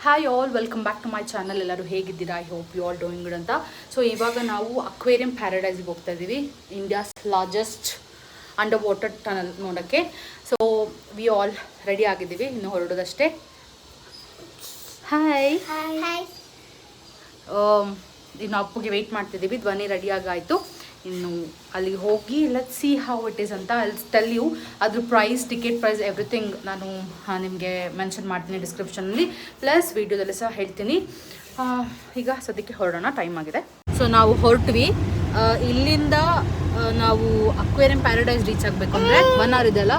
Hi all, welcome back to my channel. ಎಲ್ಲರೂ ಹೇಗಿದ್ದೀರಾ? I hope you all doing good ಅಂತ. So ಇವಾಗ ನಾವು ಅಕ್ವೇರಿಯಂ ಪ್ಯಾರಡೈಸ್ಗೆ ಹೋಗ್ತಾ ಇದ್ದೀವಿ, India's largest underwater tunnel ನೋಡೋಕ್ಕೆ. ಸೊ ವಿ ಆಲ್ ರೆಡಿ ಆಗಿದ್ದೀವಿ, ಇನ್ನು ಹೊರಡೋದಷ್ಟೇ. ಹಾಯ್, ಇನ್ನು ಅಪ್ಪಗೆ ವೆಯ್ಟ್ ಮಾಡ್ತಿದ್ದೀವಿ. ಧ್ವನಿ ರೆಡಿಯಾಗಾಯಿತು, ಇನ್ನು ಅಲ್ಲಿಗೆ ಹೋಗಿ let's see how it is ಅಂತ ಐ ಟೆಲ್ ಯು. ಅದ್ರ ಪ್ರೈಸ್, ಟಿಕೆಟ್ ಪ್ರೈಸ್, ಎವ್ರಿಥಿಂಗ್ ನಾನು ನಿಮಗೆ ಮೆನ್ಷನ್ ಮಾಡ್ತೀನಿ ಡಿಸ್ಕ್ರಿಪ್ಷನಲ್ಲಿ, ಪ್ಲಸ್ ವೀಡಿಯೋದಲ್ಲಿ ಸಹ ಹೇಳ್ತೀನಿ. ಈಗ ಸದ್ಯಕ್ಕೆ ಹೊರಡೋಣ, ಟೈಮ್ ಆಗಿದೆ. ಸೊ ನಾವು ಹೊರಟ್ವಿ. ಇಲ್ಲಿಂದ ನಾವು ಅಕ್ವೇರಿಯಂ ಪ್ಯಾರಡೈಸ್ ರೀಚ್ ಆಗಬೇಕು ಅಂದರೆ 1 hour ಇದೆ ಅಲ್ಲ,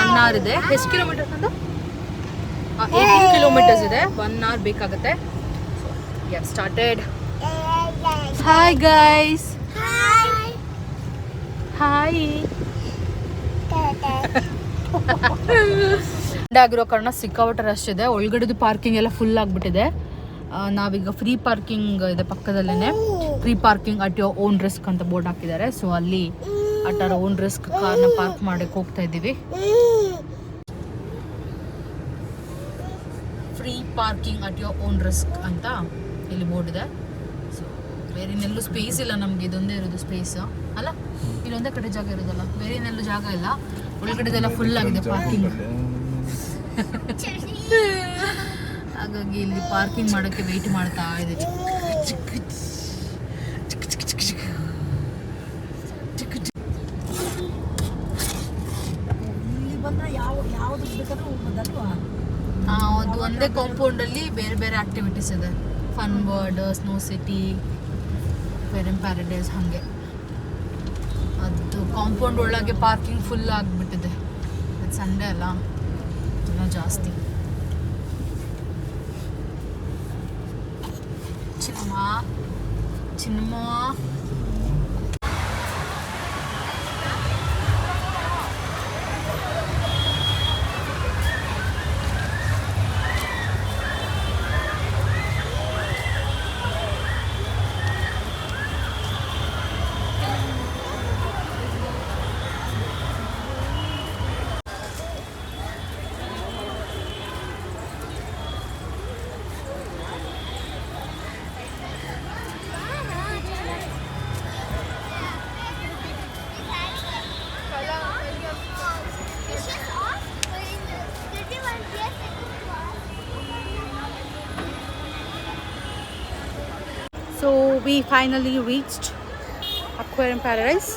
1 hour ಇದೆ. ಎಷ್ಟು ಕಿಲೋಮೀಟರ್ಸ್ ಅಂತ? 18 kilometers ಇದೆ. 1 hour ಬೇಕಾಗುತ್ತೆ. So we have started. Hi guys. Hi. ಆಗಿರೋ ಕಾರಣ ಸಿಕ್ಕಾಪಟ್ಟೆ ರಶ್ ಇದೆ. ಒಳಗಡೆದು ಪಾರ್ಕಿಂಗ್ ಎಲ್ಲ ಫುಲ್ ಆಗಿಬಿಟ್ಟಿದೆ. ನಾವೀಗ ಫ್ರೀ ಪಾರ್ಕಿಂಗ್ ಇದೆ ಪಕ್ಕದಲ್ಲೇ. Free parking at your own risk ಅಂತ ಬೋರ್ಡ್ ಹಾಕಿದ್ದಾರೆ. ಸೊ ಅಲ್ಲಿ ಅಟ್ ಅವರ್ ಓನ್ ರಿಸ್ಕ್ ಕಾರ್ನ ಪಾರ್ಕ್ ಮಾಡಕ್ಕೆ ಹೋಗ್ತಾ ಇದ್ದೀವಿ. Free parking at your own risk ಅಂತ ಇಲ್ಲಿ ಬೋರ್ಡ್ ಇದೆ. ಸೊ ಬೇರೆ ಇನ್ನೆಲ್ಲೂ ಸ್ಪೇಸ್ ಇಲ್ಲ ನಮಗೆ, ಇದೊಂದೇ ಇರೋದು ಸ್ಪೇಸ್ ಅಲ್ಲ, ಇಲ್ಲೊಂದೇ ಕಡೆ ಜಾಗ ಇರೋದಲ್ಲ, ಬೇರೆ ಇನ್ನೆಲ್ಲೂ ಜಾಗ ಇಲ್ಲ. ಒಳಗಡೆದೆಲ್ಲ ಫುಲ್ ಆಗಿದೆ ಪಾರ್ಕಿಂಗ್. ಹಾಗಾಗಿ ಇಲ್ಲಿ ಪಾರ್ಕಿಂಗ್ ಮಾಡೋಕ್ಕೆ ವೆಯ್ಟ್ ಮಾಡ್ತಾ ಇದ್ದೀವಿ. ಅದು ಒಂದೇ ಕಾಂಪೌಂಡಲ್ಲಿ ಬೇರೆ ಬೇರೆ ಆಕ್ಟಿವಿಟೀಸ್ ಇದೆ. Fun world, snow city, aquarium paradise, ಹಾಗೆ ಅದು ಕಾಂಪೌಂಡ್ ಒಳಗೆ ಪಾರ್ಕಿಂಗ್ ಫುಲ್ ಆಗಿಬಿಟ್ಟಿದೆ. ಇದು ಸಂಡೇ ಅಲ್ಲ, ಇನ್ನೂ ಜಾಸ್ತಿ. ಚಿನ್ನಮ್ಮ So we finally reached Aquarium Paradise.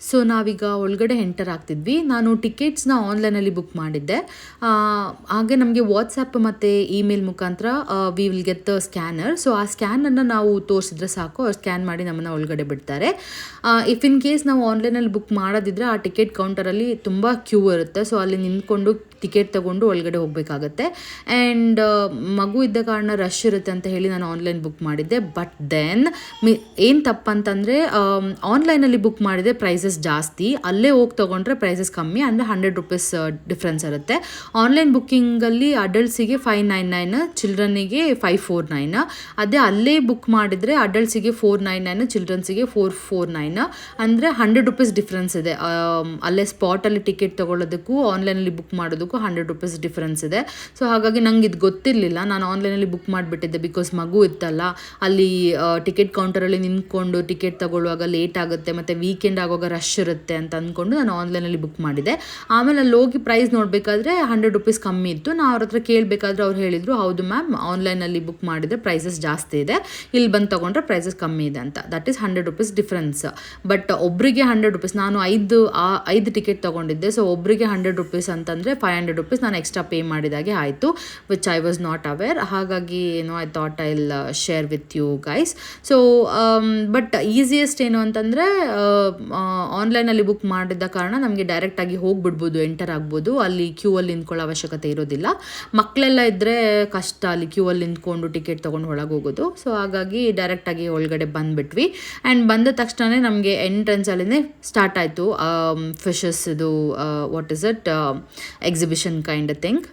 So ನಾವೀಗ ಒಳಗಡೆ ಎಂಟರ್ ಆಗ್ತಿದ್ವಿ. ನಾನು ಟಿಕೆಟ್ಸ್ನ ಆನ್ಲೈನಲ್ಲಿ ಬುಕ್ ಮಾಡಿದ್ದೆ. ಹಾಗೆ ನಮಗೆ ವಾಟ್ಸಪ್ ಮತ್ತು ಇಮೇಲ್ ಮುಖಾಂತರ we will get the scanner. So ಆ ಸ್ಕ್ಯಾನನ್ನು ನಾವು ತೋರಿಸಿದ್ರೆ ಸಾಕು, ಅವ್ರು ಸ್ಕ್ಯಾನ್ ಮಾಡಿ ನಮ್ಮನ್ನು ಒಳಗಡೆ ಬಿಡ್ತಾರೆ. ಇಫ್ ಇನ್ ಕೇಸ್ ನಾವು ಆನ್ಲೈನಲ್ಲಿ ಬುಕ್ ಮಾಡೋದಿದ್ರೆ ಆ ಟಿಕೆಟ್ ಕೌಂಟರಲ್ಲಿ ತುಂಬ ಕ್ಯೂ ಇರುತ್ತೆ. ಸೊ ಅಲ್ಲಿ ನಿಂತ್ಕೊಂಡು ಟಿಕೆಟ್ ತೊಗೊಂಡು ಒಳಗಡೆ ಹೋಗಬೇಕಾಗತ್ತೆ. ಆ್ಯಂಡ್ ಮಗು ಇದ್ದ ಕಾರಣ ರಶ್ ಇರುತ್ತೆ ಅಂತ ಹೇಳಿ ನಾನು ಆನ್ಲೈನ್ ಬುಕ್ ಮಾಡಿದ್ದೆ. ಬಟ್ ದೆನ್ ಏನು ತಪ್ಪಂತಂದರೆ ಆನ್ಲೈನಲ್ಲಿ ಬುಕ್ ಮಾಡಿದರೆ ಪ್ರೈಸಸ್ ಜಾಸ್ತಿ, ಅಲ್ಲೇ ಹೋಗಿ ತೊಗೊಂಡ್ರೆ ಪ್ರೈಸಸ್ ಕಮ್ಮಿ, ಅಂದರೆ 100 rupees ಡಿಫ್ರೆನ್ಸ್ ಇರುತ್ತೆ. ಆನ್ಲೈನ್ ಬುಕ್ಕಿಂಗಲ್ಲಿ ಅಡಲ್ಟ್ಸಿಗೆ 599, ಚಿಲ್ಡ್ರನ್ನಿಗೆ 549. ಅದೇ ಅಲ್ಲೇ ಬುಕ್ ಮಾಡಿದರೆ ಅಡಲ್ಟ್ಸಿಗೆ 499, ಚಿಲ್ಡ್ರನ್ಸಿಗೆ 449, ಅಂದರೆ 100 rupees ಡಿಫ್ರೆನ್ಸ್ ಇದೆ. ಅಲ್ಲೇ ಸ್ಪಾಟಲ್ಲಿ ಟಿಕೆಟ್ ತೊಗೊಳ್ಳೋದಕ್ಕೂ ಆನ್ಲೈನಲ್ಲಿ ಬುಕ್ ಮಾಡೋದಕ್ಕೂ 100 rupees ಡಿಫ್ರೆನ್ಸ್ ಇದೆ. ಸೊ ಹಾಗಾಗಿ ನಂಗೆ ಇದು ಗೊತ್ತಿರಲಿಲ್ಲ, ನಾನು ಆನ್ಲೈನಲ್ಲಿ ಬುಕ್ ಮಾಡಿಬಿಟ್ಟಿದ್ದೆ. ಬಿಕಾಸ್ ಮಗು ಇತ್ತಲ್ಲ, ಅಲ್ಲಿ ಟಿಕೆಟ್ ಕೌಂಟರಲ್ಲಿ ನಿಂತ್ಕೊಂಡು ಟಿಕೆಟ್ ತೊಗೊಳ್ಳುವಾಗ ಲೇಟ್ ಆಗುತ್ತೆ, ಮತ್ತು ವೀಕೆಂಡ್ ಆಗುವಾಗ ರಶ್ ರಶ್ ಇರುತ್ತೆ ಅಂತ ಅಂದ್ಕೊಂಡು ನಾನು ಆನ್ಲೈನಲ್ಲಿ ಬುಕ್ ಮಾಡಿದೆ. ಆಮೇಲೆ ಅಲ್ಲಿ ಹೋಗಿ ಪ್ರೈಸ್ ನೋಡಬೇಕಾದ್ರೆ 100 ರೂಪೀಸ್ ಕಮ್ಮಿ ಇತ್ತು. ನಾವು ಅವ್ರ ಹತ್ರ ಕೇಳಬೇಕಾದ್ರೆ ಅವ್ರು ಹೇಳಿದರು, ಹೌದು ಮ್ಯಾಮ್, ಆನ್ಲೈನಲ್ಲಿ ಬುಕ್ ಮಾಡಿದರೆ ಪ್ರೈಸಸ್ ಜಾಸ್ತಿ ಇದೆ, ಇಲ್ಲಿ ಬಂದು ತೊಗೊಂಡ್ರೆ ಪ್ರೈಸಸ್ ಕಮ್ಮಿ ಇದೆ ಅಂತ. That is 100 rupees difference. But ಒಬ್ಬರಿಗೆ 100 ರೂಪೀಸ್, ನಾನು 5 ಟಿಕೆಟ್ ತೊಗೊಂಡಿದ್ದೆ. ಸೊ ಒಬ್ಬರಿಗೆ 100 ರೂಪೀಸ್ ಅಂತಂದರೆ 500 ರೂಪೀಸ್ ನಾನು ಎಕ್ಸ್ಟ್ರಾ ಪೇ ಮಾಡಿದಾಗೆ ಆಯಿತು, which I was not aware. ಹಾಗಾಗಿ I thought I will share with you guys. So but easiest ಏನು ಅಂತಂದರೆ ಆನ್ಲೈನಲ್ಲಿ ಬುಕ್ ಮಾಡಿದ ಕಾರಣ ನಮಗೆ ಡೈರೆಕ್ಟಾಗಿ ಹೋಗಿಬಿಡ್ಬೋದು, ಎಂಟರ್ ಆಗ್ಬೋದು, ಅಲ್ಲಿ ಕ್ಯೂ ಅಲ್ಲಿ ನಿಂತ್ಕೊಳ್ಳೋ ಅವಶ್ಯಕತೆ ಇರೋದಿಲ್ಲ. ಮಕ್ಕಳೆಲ್ಲ ಇದ್ದರೆ ಕಷ್ಟ ಅಲ್ಲಿ ಕ್ಯೂ ಅಲ್ಲಿ ನಿಂತ್ಕೊಂಡು ಟಿಕೆಟ್ ತೊಗೊಂಡು ಒಳಗೆ ಹೋಗೋದು. ಸೊ ಹಾಗಾಗಿ ಡೈರೆಕ್ಟಾಗಿ ಒಳಗಡೆ ಬಂದುಬಿಟ್ವಿ. ಆ್ಯಂಡ್ ಬಂದ ತಕ್ಷಣ ನಮಗೆ ಎಂಟ್ರೆನ್ಸಲ್ಲೇ ಸ್ಟಾರ್ಟ್ ಆಯಿತು ಫಿಶಸ್ ಇದು what is it exhibition kind thing.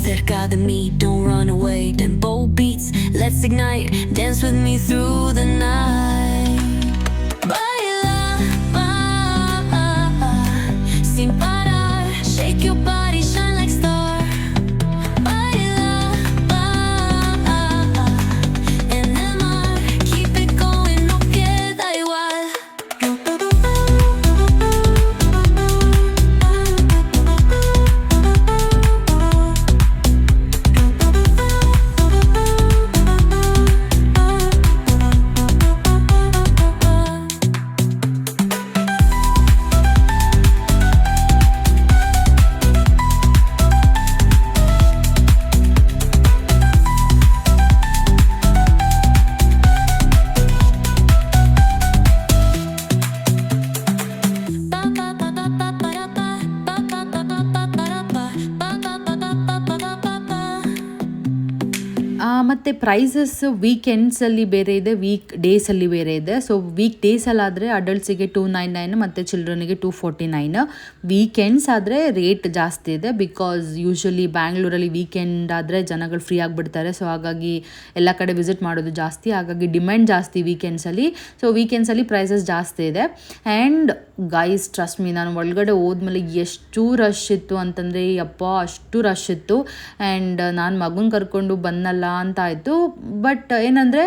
Cerca de mí, don't run away. Tempo beats, let's ignite. Dance with me through the night. Baila, sin parar. Shake your body, shine like star. Baila, en el mar. Keep it going, no queda igual. ಮತ್ತು prices ವೀಕೆಂಡ್ಸಲ್ಲಿ ಬೇರೆ ಇದೆ, weak ಡೇಸಲ್ಲಿ ಬೇರೆ ಇದೆ. So weak ಡೇಸಲ್ಲಾದರೆ ಅಡಲ್ಟ್ಸಿಗೆ 299 ಮತ್ತು ಚಿಲ್ಡ್ರನಿಗೆ 249. Weekends ಆದರೆ rate ಜಾಸ್ತಿ ಇದೆ, ಬಿಕಾಸ್ ಯೂಶ್ವಲಿ ಬ್ಯಾಂಗ್ಳೂರಲ್ಲಿ ವೀಕೆಂಡ್ ಆದರೆ ಜನಗಳು ಫ್ರೀ ಆಗಿಬಿಡ್ತಾರೆ. ಸೊ ಹಾಗಾಗಿ ಎಲ್ಲ ಕಡೆ ವಿಸಿಟ್ ಮಾಡೋದು ಜಾಸ್ತಿ, ಹಾಗಾಗಿ ಡಿಮ್ಯಾಂಡ್ ಜಾಸ್ತಿ ವೀಕೆಂಡ್ಸಲ್ಲಿ. ಸೊ ವೀಕೆಂಡ್ಸಲ್ಲಿ ಪ್ರೈಸಸ್ ಜಾಸ್ತಿ ಇದೆ. ಆ್ಯಂಡ್ ಗೈಸ್ ಟ್ರಸ್ಟ್ ಮೀ, ನಾನು ಒಳಗಡೆ ಹೋದ್ಮೇಲೆ ಎಷ್ಟು ರಶ್ ಇತ್ತು ಅಂತಂದರೆ ಯಪ್ಪ, ಅಷ್ಟು ರಶ್ ಇತ್ತು. ಆ್ಯಂಡ್ ನಾನು ಮಗನ ಕರ್ಕೊಂಡು ಬಂದಲ್ಲ ಅಂತ ಆಯಿತು. ಬಟ್ ಏನಂದರೆ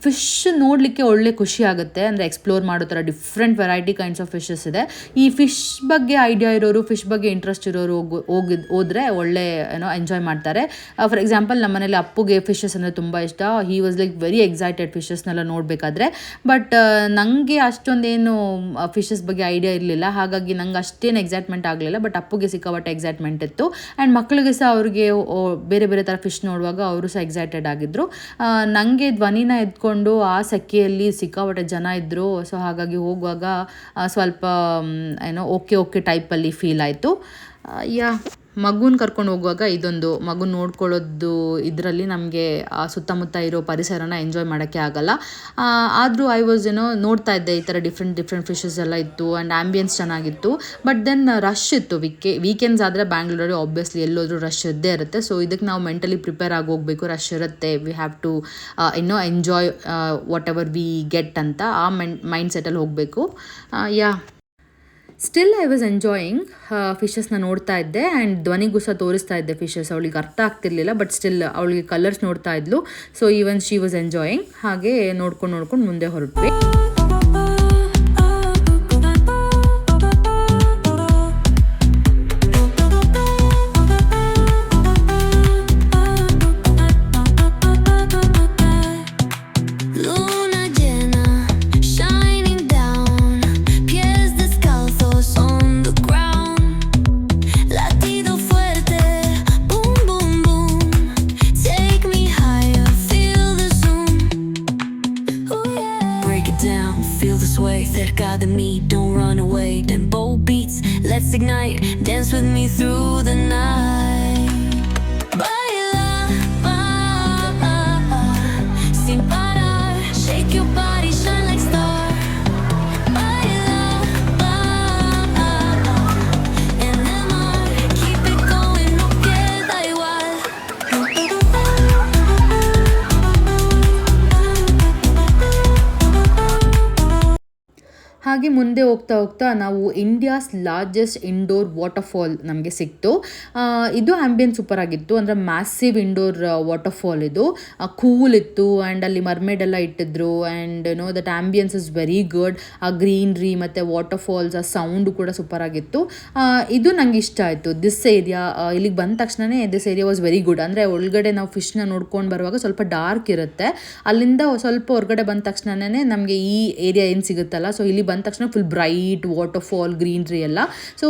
ಫಿಶ್ ನೋಡಲಿಕ್ಕೆ ಒಳ್ಳೆ ಖುಷಿ ಆಗುತ್ತೆ, ಅಂದರೆ ಎಕ್ಸ್ಪ್ಲೋರ್ ಮಾಡೋ ಥರ different variety kinds of fishes ಇದೆ. ಈ ಫಿಶ್ ಬಗ್ಗೆ ಐಡಿಯಾ ಇರೋರು, ಫಿಶ್ ಬಗ್ಗೆ ಇಂಟ್ರೆಸ್ಟ್ ಇರೋರು ಹೋದ್ರೆ ಒಳ್ಳೆ ಎಂಜಾಯ್ ಮಾಡ್ತಾರೆ. ಫಾರ್ ಎಕ್ಸಾಂಪಲ್ ನಮ್ಮ ಮನೇಲಿ ಅಪ್ಪುಗೆ ಫಿಶಸ್ ಅಂದರೆ ತುಂಬ ಇಷ್ಟ. He was like very excited ಫಿಶಸ್ನೆಲ್ಲ ನೋಡಬೇಕಾದ್ರೆ. ಬಟ್ ನನಗೆ ಅಷ್ಟೊಂದೇನು ಫಿಶಸ್ ಬಗ್ಗೆ ಐಡಿಯಾ ಇರಲಿಲ್ಲ, ಹಾಗಾಗಿ ನಂಗೆ ಅಷ್ಟೇನು ಎಕ್ಸೈಟ್ಮೆಂಟ್ ಆಗಲಿಲ್ಲ. ಬಟ್ ಅಪ್ಪುಗೆ ಸಿಕ್ಕಾಪಟ್ಟೆ ಎಕ್ಸೈಟ್ಮೆಂಟ್ ಇತ್ತು. ಆ್ಯಂಡ್ ಮಕ್ಕಳಿಗೆ ಸಹ ಅವ್ರಿಗೆ ಬೇರೆ ಬೇರೆ ಥರ ಫಿಶ್ ನೋಡುವಾಗ ಅವರು ಸಹ ಎಕ್ಸೈಟೆಡ್ ಆಗಿದ್ದರು. ನನಗೆ ಧ್ವನಿನ ಎತ್ಕೊಂಡು ಆ ಸೆಕೆಯಲ್ಲಿ ಸಿಕ್ಕಾಪಟ್ಟೆ ಜನ ಇದ್ದರು. ಸೊ ಹಾಗಾಗಿ ಹೋಗುವಾಗ ಸ್ವಲ್ಪ ಓಕೆ ಟೈಪಲ್ಲಿ ಫೀಲ್ ಆಯಿತು. ಮಗುನ ಕರ್ಕೊಂಡು ಹೋಗುವಾಗ ಇದೊಂದು ಮಗುನ ನೋಡ್ಕೊಳ್ಳೋದು ಇದರಲ್ಲಿ ನಮಗೆ ಸುತ್ತಮುತ್ತ ಇರೋ ಪರಿಸರನ ಎಂಜಾಯ್ ಮಾಡೋಕ್ಕೆ ಆಗಲ್ಲ. ಆದರೂ ಐ ವಾಸ್ ನೋಡ್ತಾ ಇದ್ದೆ, ಈ ಥರ ಡಿಫ್ರೆಂಟ್ ಫಿಶಸ್ ಎಲ್ಲ ಇತ್ತು. ಆ್ಯಂಡ್ ಆ್ಯಂಬಿಯನ್ಸ್ ಚೆನ್ನಾಗಿತ್ತು. ಬಟ್ ದೆನ್ ರಶ್ ಇತ್ತು. ವೀಕೆಂಡ್ಸ್ ಆದರೆ ಬ್ಯಾಂಗ್ಳೂರಲ್ಲಿ ಆಬ್ವಿಯಸ್ಲಿ ಎಲ್ಲೋದ್ರೂ ರಶ್ ಇದ್ದೇ ಇರುತ್ತೆ. ಸೊ ಇದಕ್ಕೆ ನಾವು ಮೆಂಟಲಿ ಪ್ರಿಪೇರ್ ಆಗಿ ಹೋಗಬೇಕು. ರಶ್ ಇರುತ್ತೆ, we have to enjoy whatever we get ಅಂತ ಆ ಮೈಂಡ್ ಸೆಟಲ್ಲಿ ಹೋಗಬೇಕು. Still I was enjoying. ಫಿಶಸ್ನ ನೋಡ್ತಾ ಇದ್ದೆ ಆ್ಯಂಡ್ ಧ್ವನಿಗೂ ಸಹ ತೋರಿಸ್ತಾ ಇದ್ದೆ ಫಿಶಸ್. ಅವಳಿಗೆ ಅರ್ಥ ಆಗ್ತಿರ್ಲಿಲ್ಲ, ಬಟ್ ಸ್ಟಿಲ್ ಅವಳಿಗೆ ಕಲರ್ಸ್ ನೋಡ್ತಾ ಇದ್ಲು. So even she was enjoying. ಹಾಗೆ ನೋಡ್ಕೊಂಡು ಮುಂದೆ ಹೊರಟ್ವಿ. Cerca de mí, don't run away. Tempo beats, let's ignite. Dance with me through the night. Baila, sin parar. Shake your body, shine like star. Baila, en el mar. Keep it going. ಹಾಗೆ ಮುಂದೆ ಹೋಗ್ತಾ ಹೋಗ್ತಾ ನಾವು India's largest indoor waterfall ನಮಗೆ ಸಿಕ್ತು. ಇದು ambience super ಆಗಿತ್ತು, ಅಂದರೆ ಮ್ಯಾಸಿವ್ ಇಂಡೋರ್ ವಾಟರ್ಫಾಲ್. ಇದು ಕೂಲ್ ಇತ್ತು ಆ್ಯಂಡ್ ಅಲ್ಲಿ ಮರ್ಮೇಡ್ ಎಲ್ಲ ಇಟ್ಟಿದ್ರು and that ambience is very good. ಆ ಗ್ರೀನ್ರಿ ಮತ್ತು ವಾಟರ್ಫಾಲ್ಸ್, ಆ ಸೌಂಡು ಕೂಡ ಸೂಪರ್ ಆಗಿತ್ತು. ಇದು ನಂಗೆ ಇಷ್ಟ ಆಯಿತು. ದಿಸ್ ಏರಿಯಾ ಇಲ್ಲಿಗೆ ಬಂದ ತಕ್ಷಣವೇ this area was very good. ಅಂದರೆ ಒಳಗಡೆ ನಾವು ಫಿಶ್ನ ನೋಡ್ಕೊಂಡು ಬರುವಾಗ ಸ್ವಲ್ಪ ಡಾರ್ಕ್ ಇರುತ್ತೆ, ಅಲ್ಲಿಂದ ಸ್ವಲ್ಪ ಹೊರಗಡೆ ಬಂದ ತಕ್ಷಣವೇ ನಮಗೆ ಈ ಏರಿಯಾ ಏನು ಸಿಗುತ್ತಲ್ಲ, ಸೊ ಇಲ್ಲಿ ಬಂದ ತಕ್ಷಣ ಫುಲ್ ಬ್ರೈಟ್ ವಾಟರ್ಫಾಲ್, ಗ್ರೀನ್ರಿ ಎಲ್ಲ. ಸೊ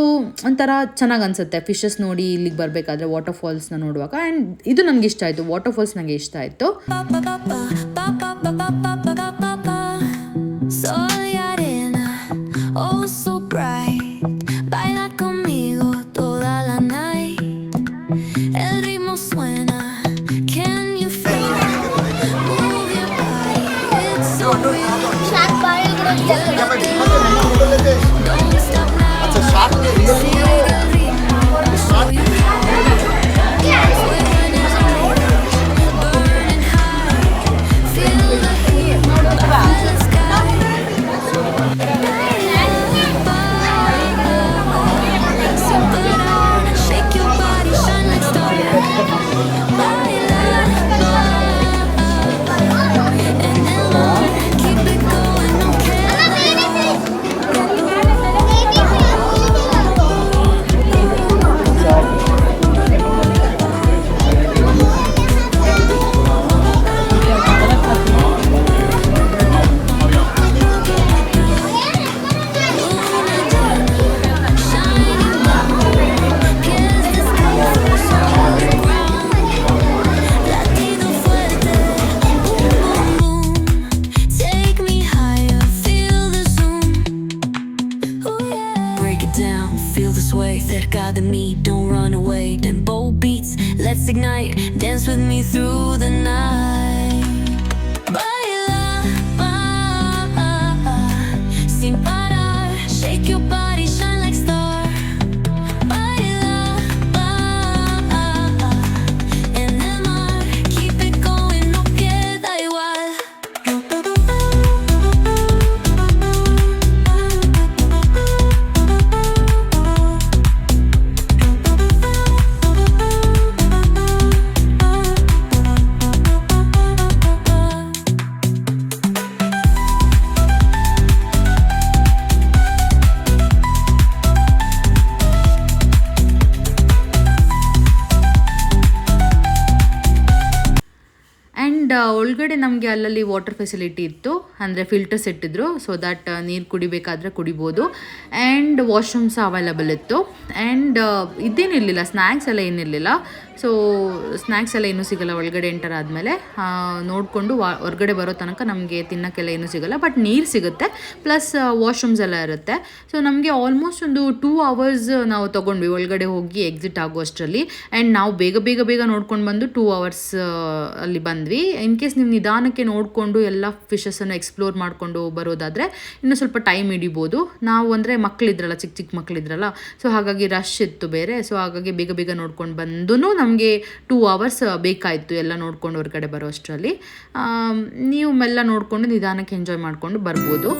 ಒಂಥರ ಚೆನ್ನಾಗಿ ಅನಿಸುತ್ತೆ ಫಿಶಸ್ ನೋಡಿ ಇಲ್ಲಿಗೆ ಬರಬೇಕಾದ್ರೆ, ವಾಟರ್ಫಾಲ್ಸ್ನ ನೋಡುವಾಗ. ಆ್ಯಂಡ್ ಇದು ನನಗೆ ಇಷ್ಟ ಆಯಿತು, ವಾಟರ್ಫಾಲ್ಸ್ ನನಗೆ ಇಷ್ಟ ಆಯಿತು. Soy arena, oh so bright. Baila conmigo toda la night. El ritmo suena, can you feel it? Move your body, it's so real. Don't stop now. Feel the ritmo, show you how. We're running on, burning high. Feel the heat, feel the sky. Shake your body, shine like stars. And then on, keep it going, no care. Latido fuerte, boom boom boom. Take me higher, feel the zoom. Oh yeah. Break it down, feel the sway. Cerca de mí, don't run away. Tempo beats, let's ignite. Dance with me through the night. Baila, sin parar. Shake your body, shine like star. Baila, en el mar. Keep it going, no queda igual. And ಒಳಗಡೆ ನಮಗೆ ಅಲ್ಲಲ್ಲಿ water facility ಇತ್ತು, ಅಂದರೆ filters ಇಟ್ಟಿದ್ರು, so that ನೀರು ಕುಡಿಬೇಕಾದ್ರೆ ಕುಡಿಬೋದು. And washrooms available ಇತ್ತು. And ಇದೇನಿರಲಿಲ್ಲ, snacks ಎಲ್ಲ ಏನಿರಲಿಲ್ಲ. ಸೊ ಸ್ನ್ಯಾಕ್ಸ್ ಎಲ್ಲ ಏನೂ ಸಿಗೋಲ್ಲ ಒಳಗಡೆ ಎಂಟರ್ ಆದಮೇಲೆ. ನೋಡಿಕೊಂಡು ಹೊರಗಡೆ ಬರೋ ತನಕ ನಮಗೆ ತಿನ್ನೋಕ್ಕೆಲ್ಲ ಏನೂ ಸಿಗೋಲ್ಲ, ಬಟ್ ನೀರು ಸಿಗುತ್ತೆ, ಪ್ಲಸ್ ವಾಶ್ರೂಮ್ಸ್ ಎಲ್ಲ ಇರುತ್ತೆ. ಸೊ ನಮಗೆ ಆಲ್ಮೋಸ್ಟ್ ಒಂದು 2 hours ನಾವು ತೊಗೊಂಡ್ವಿ ಒಳಗಡೆ ಹೋಗಿ ಎಕ್ಸಿಟ್ ಆಗೋ ಅಷ್ಟರಲ್ಲಿ. ಆ್ಯಂಡ್ ನಾವು ಬೇಗ ನೋಡ್ಕೊಂಡು ಬಂದು 2 hours ಅಲ್ಲಿ ಬಂದ್ವಿ. ಇನ್ ಕೇಸ್ ನೀವು ನಿಧಾನಕ್ಕೆ ನೋಡಿಕೊಂಡು ಎಲ್ಲ ಫಿಶಸನ್ನು ಎಕ್ಸ್ಪ್ಲೋರ್ ಮಾಡಿಕೊಂಡು ಬರೋದಾದರೆ ಇನ್ನೂ ಸ್ವಲ್ಪ ಟೈಮ್ ಹಿಡಿಬೋದು. ನಾವು ಅಂದರೆ ಮಕ್ಕಳಿದ್ರಲ್ಲ, ಚಿಕ್ಕ ಮಕ್ಕಳಿದ್ರಲ್ಲ, ಸೊ ಹಾಗಾಗಿ ರಶ್ ಇತ್ತು ಬೇರೆ. ಸೊ ಹಾಗಾಗಿ ಬೇಗ ನೋಡ್ಕೊಂಡು ಬಂದೂ ನಮಗೆ 2 hours ಬೇಕಾಯಿತು ಎಲ್ಲ ನೋಡ್ಕೊಂಡು ಹೊರಗಡೆ ಬರೋ ಅಷ್ಟರಲ್ಲಿ. ನೀವು ಮೆಲ್ಲ ನೋಡಿಕೊಂಡು ನಿಧಾನಕ್ಕೆ ಎಂಜಾಯ್ ಮಾಡಿಕೊಂಡು ಬರ್ಬೋದು.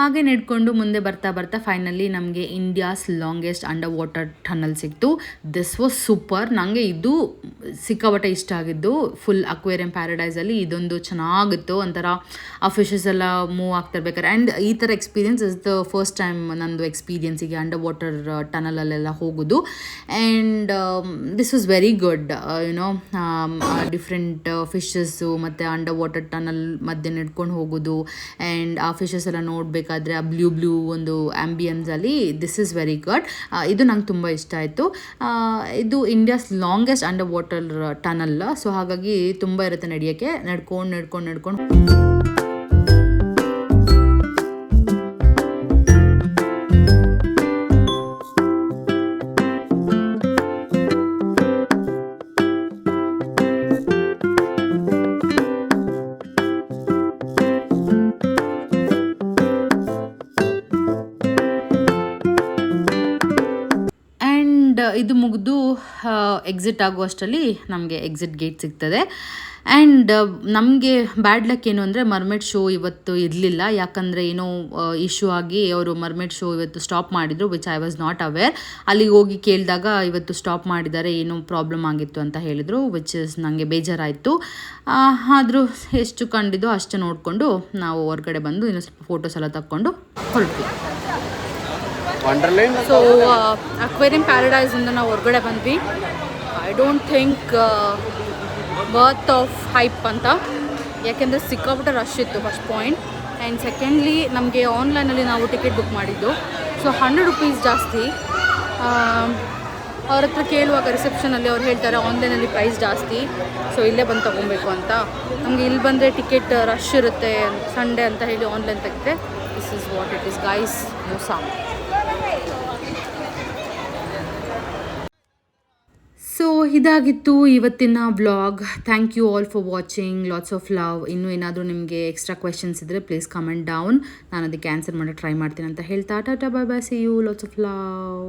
ಹಾಗೆ ನಡ್ಕೊಂಡು ಮುಂದೆ ಬರ್ತಾ ಬರ್ತಾ ಫೈನಲಿ ನಮಗೆ India's longest underwater tunnel ಸಿಕ್ತು. This was super. ನನಗೆ ಇದು ಸಿಕ್ಕಾಪಟ್ಟೆ ಇಷ್ಟ ಆಗಿದ್ದು. ಫುಲ್ ಅಕ್ವೇರಿಯಂ ಪ್ಯಾರಡೈಸಲ್ಲಿ ಇದೊಂದು ಚೆನ್ನಾಗಿತ್ತು. ಒಂಥರ ಆ ಫಿಶಸ್ ಎಲ್ಲ ಮೂವ್ ಆಗ್ತಿರ್ಬೇಕಾರೆ. ಆ್ಯಂಡ್ ಈ ಥರ experience is the first time ನಂದು ಎಕ್ಸ್ಪೀರಿಯನ್ಸಿಗೆ ಅಂಡರ್ ವಾಟರ್ ಟನಲಲ್ಲೆಲ್ಲ ಹೋಗೋದು. And this was very good. YONO different fishes ಮತ್ತು ಅಂಡರ್ ವಾಟರ್ ಟನಲ್ ಮಧ್ಯೆ ನಡ್ಕೊಂಡು ಹೋಗೋದು. ಆ್ಯಂಡ್ ಆ ಫಿಶಸ್ ಎಲ್ಲ ನೋಡಬೇಕಾದ್ರೆ ಆ ಬ್ಲೂ ಒಂದು ಆ್ಯಂಬಿಯನ್ಸಲ್ಲಿ ದಿಸ್ ಈಸ್ ವೆರಿ ಗುಡ್. ಇದು ನಂಗೆ ತುಂಬ ಇಷ್ಟ ಆಯಿತು. ಇದು India's longest underwater tunnel. So ಹಾಗಾಗಿ ತುಂಬ ಇರುತ್ತೆ ನಡೆಯೋಕ್ಕೆ. ನಡ್ಕೊಂಡು ಇದು ಮುಗಿದು ಎಕ್ಸಿಟ್ ಆಗುವಷ್ಟರಲ್ಲಿ ನಮಗೆ ಎಕ್ಸಿಟ್ ಗೇಟ್ ಸಿಗ್ತದೆ. ಆ್ಯಂಡ್ ನಮಗೆ ಬ್ಯಾಡ್ ಲಕ್ ಏನು ಅಂದರೆ ಮರ್ಮೇಡ್ ಶೋ ಇವತ್ತು ಇರಲಿಲ್ಲ. ಯಾಕಂದರೆ ಏನೋ ಇಶ್ಯೂ ಆಗಿ ಅವರು ಮರ್ಮೇಡ್ ಶೋ ಇವತ್ತು ಸ್ಟಾಪ್ ಮಾಡಿದರು, which I was not aware. ಅಲ್ಲಿಗೆ ಹೋಗಿ ಕೇಳಿದಾಗ ಇವತ್ತು ಸ್ಟಾಪ್ ಮಾಡಿದ್ದಾರೆ, ಏನೋ ಪ್ರಾಬ್ಲಮ್ ಆಗಿತ್ತು ಅಂತ ಹೇಳಿದರು, ವಿಚ್ ಇಸ್ ನನಗೆ ಬೇಜಾರಾಯಿತು. ಆದರೂ ಎಷ್ಟು ಕಂಡಿದ್ದೋ ಅಷ್ಟು ನೋಡಿಕೊಂಡು ನಾವು ಹೊರಗಡೆ ಬಂದು ಇನ್ನೂ ಸ್ವಲ್ಪ ಫೋಟೋಸ್ ಎಲ್ಲ ತಕ್ಕೊಂಡು ಹೊರಟ್ವಿ. ಸೊ ಅಕ್ವೇರಿಯಂ ಪ್ಯಾರಡೈಸಿಂದ ನಾವು ಹೊರಗಡೆ ಬಂದ್ವಿ. I don't think worth of hype ಅಂತ, ಯಾಕೆಂದರೆ ಸಿಕ್ಕಾಬಿಟ್ಟೆ ರಶ್ ಇತ್ತು ಫಸ್ಟ್ ಪಾಯಿಂಟ್. ಆ್ಯಂಡ್ ಸೆಕೆಂಡ್ಲಿ ನಮಗೆ ಆನ್ಲೈನಲ್ಲಿ ನಾವು ಟಿಕೆಟ್ ಬುಕ್ ಮಾಡಿದ್ದು, ಸೊ 100 ರೂಪೀಸ್ ಜಾಸ್ತಿ. ಅವ್ರ ಹತ್ರ ಕೇಳುವಾಗ ರಿಸೆಪ್ಷನಲ್ಲಿ ಅವ್ರು ಹೇಳ್ತಾರೆ ಆನ್ಲೈನಲ್ಲಿ ಪ್ರೈಸ್ ಜಾಸ್ತಿ, ಸೊ ಇಲ್ಲೇ ಬಂದು ತೊಗೊಬೇಕು ಅಂತ. ನಮಗೆ ಇಲ್ಲಿ ಬಂದರೆ ಟಿಕೆಟ್ ರಶ್ ಇರುತ್ತೆ ಸಂಡೇ ಅಂತ ಹೇಳಿ ಆನ್ಲೈನ್ ತೆಗೆದ್ರೆ. This is what it is guys, ಮೋಸ. ಸೊ ಇದಾಗಿತ್ತು ಇವತ್ತಿನ vlog. Thank you all for watching. Lots of love. ಇನ್ನೂ ಏನಾದರೂ ನಿಮಗೆ ಎಕ್ಸ್ಟ್ರಾ ಕ್ವೆಶನ್ಸ್ ಇದ್ದರೆ ಪ್ಲೀಸ್ ಕಮೆಂಟ್ ಡೌನ್. ನಾನು ಅದಕ್ಕೆ ಆನ್ಸರ್ ಮಾಡೋಕ್ಕೆ ಟ್ರೈ ಮಾಡ್ತೀನಿ ಅಂತ ಹೇಳ್ತಾ tata bye bye, see you, lots of love.